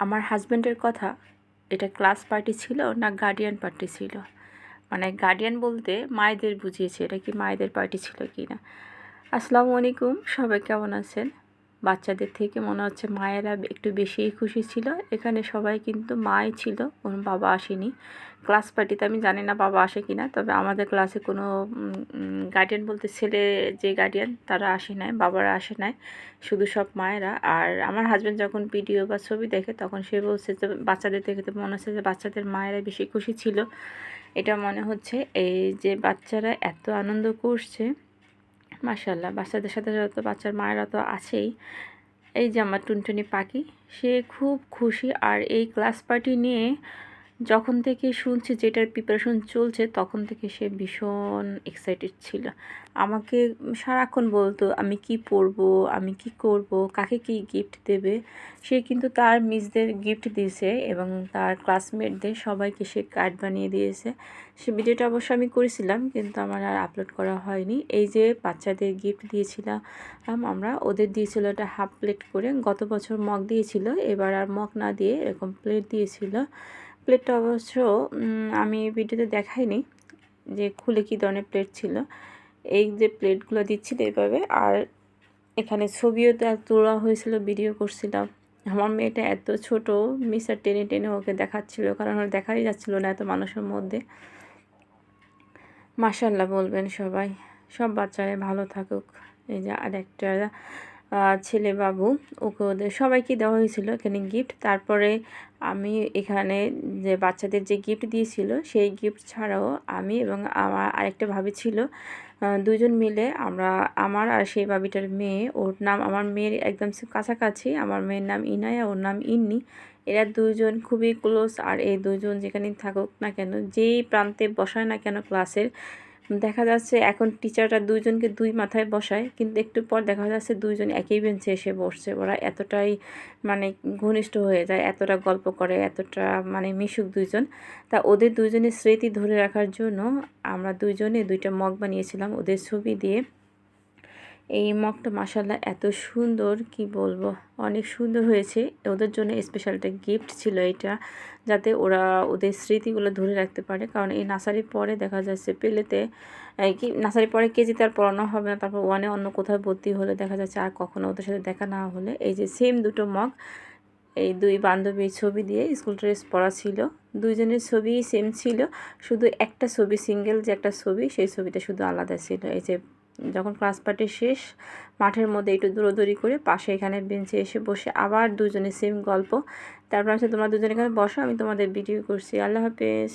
আমার হাজব্যান্ডের কথা, এটা ক্লাস পার্টি ছিল না গার্ডিয়ান পার্টি ছিল? মানে গার্ডিয়ান বলতে মায়েদের বুঝিয়েছে, এটা কি মায়েদের পার্টি ছিল কি না। আসসালামু আলাইকুম, সবাই কেমন আছেন? বাচ্চাদের থেকে মনে হচ্ছে মায়েরা একটু বেশিই খুশি ছিল। এখানে সবাই কিন্তু মাই ছিল, কোনো বাবা আসেনি। ক্লাস পার্টিতে আমি জানি না বাবা আসে কি না, তবে আমাদের ক্লাসে কোনো গার্ডিয়ান বলতে ছেলে যে গার্ডিয়ান তারা আসে নাই, বাবারা আসে নাই, শুধু সব মায়েরা। আর আমার হাজব্যান্ড যখন ভিডিও বা ছবি দেখে তখন সে বলছে যে বাচ্চাদের দেখে তো মনে হচ্ছে যে বাচ্চাদের মায়েরা বেশি খুশি ছিল। এটা মনে হচ্ছে এই যে বাচ্চারা এত আনন্দ করছে, মাশাআল্লাহ। বাচ্চাদের সাথে সাথে তো বাচ্চার মায়েরা তো আছেই। এই যে আমার টুনটুনি পাখি, সে খুব খুশি। আর এই ক্লাস পার্টি নিয়ে যখন থেকে শুনছি যেটার প্রিপারেশন চলছে তখন থেকে সে ভীষণ এক্সাইটেড ছিল। আমাকে সারাক্ষণ বলতো আমি কি পরবো, আমি কি করব, কাকে কি গিফট দেবে। সে কিন্তু তার মিসদের গিফট দিয়েছে এবং তার ক্লাসমেটদের সবাইকে সে কার্ড বানিয়ে দিয়েছে। সে ভিডিওটা অবশ্য আমি করেছিলাম, কিন্তু আমার আর আপলোড করা হয়নি। এই যে বাচ্চাদের গিফট দিয়েছিলাম আমরা, ওদের দিয়েছিল এটা হাফ প্লেট করে। গত বছর মগ দিয়েছিল, এবার আর মগ না দিয়ে এরকম প্লেট দিয়েছিল। প্লেটটা অবশ্য আমি ভিডিওতে দেখাইনি যে খুলে কী ধরনের প্লেট ছিল। এই যে প্লেটগুলো দিচ্ছিল এভাবে, আর এখানে ছবিও তোলা হয়েছিল, ভিডিও করছিলাম। আমার মেয়েটা এত ছোট, মিস্টার টেনে টেনে ওকে দেখাচ্ছিল, কারণ ওর দেখাই যাচ্ছিল না এত মানুষের মধ্যে। মাশাআল্লাহ বলবেন সবাই, সব বাচ্চারা ভালো থাকুক। এই যে আরেকটা ছেলে বাবু, ওকে ওদের সবাইকে দেওয়া হয়েছিল এখানে গিফট। তারপরে আমি এখানে যে বাচ্চাদের যে গিফট দিয়েছিল সেই গিফট ছাড়াও আমি এবং আমার আরেকটা ভাবি ছিল, দুজন মিলে আমরা, আমার আর সেই ভাবিটার মেয়ে, ওর নাম আমার মেয়ের একদম কাছাকাছি, আমার মেয়ের নাম ইনায়া, ওর নাম ইন্নি। এরা দুজন খুবই ক্লোজ। আর এই দুজন যেখানেই থাকুক না কেন, যেই প্রান্তে বসায় না কেন ক্লাসের, দেখা যাচ্ছে এখন টিচাররা দুইজনকে দুই মাথায় বসায়, কিন্তু একটু পর দেখা যাচ্ছে দুইজন একই বেঞ্চে এসে বসছে। ওরা এতটাই মানে ঘনিষ্ঠ হয়ে যায়, এতটা গল্প করে, এতটা মানে মিশুক দুইজন। তা ওদের দুইজনের স্মৃতি ধরে রাখার জন্য আমরা দুইজনে দুইটা মগ বানিয়েছিলাম ওদের ছবি দিয়ে। এই মগটা মাশাআল্লাহ এত সুন্দর, কি বলবো, অনেক সুন্দর হয়েছে। ওদের জন্য স্পেশাল একটা গিফট ছিল এটা, যাতে ওরা ওদের স্মৃতিগুলো ধরে রাখতে পারে। কারণ এই নার্সারি পরে দেখা যাচ্ছে পেলেতে কি, নার্সারি পরে কেজিতে আর পড়ানো হবে না, তারপর ওয়ানে অন্য কোথাও ভর্তি হলে দেখা যাচ্ছে আর কখনো ওদের সাথে দেখা না হলে। এই যে সেম দুটো মগ, এই দুই বান্ধবীর ছবি দিয়ে স্কুল ড্রেস পরা ছিল, দুইজনের ছবি সেম ছিল, শুধু একটা ছবি সিঙ্গেল যে একটা ছবি, সেই ছবিটা শুধু আলাদা ছিল। এই যে যখন ক্লাস পার্টি শেষ, মাঠের মধ্যে একটু দৌড়াদৌড়ি করে পাশে এখানে বেঞ্চে এসে বসে আবার দুজনে সেম গল্প। তারপর আমি তোমরা দুজনে এখানে বসো, আমি তোমাদের ভিডিও করছি। আল্লাহ হাফেজ।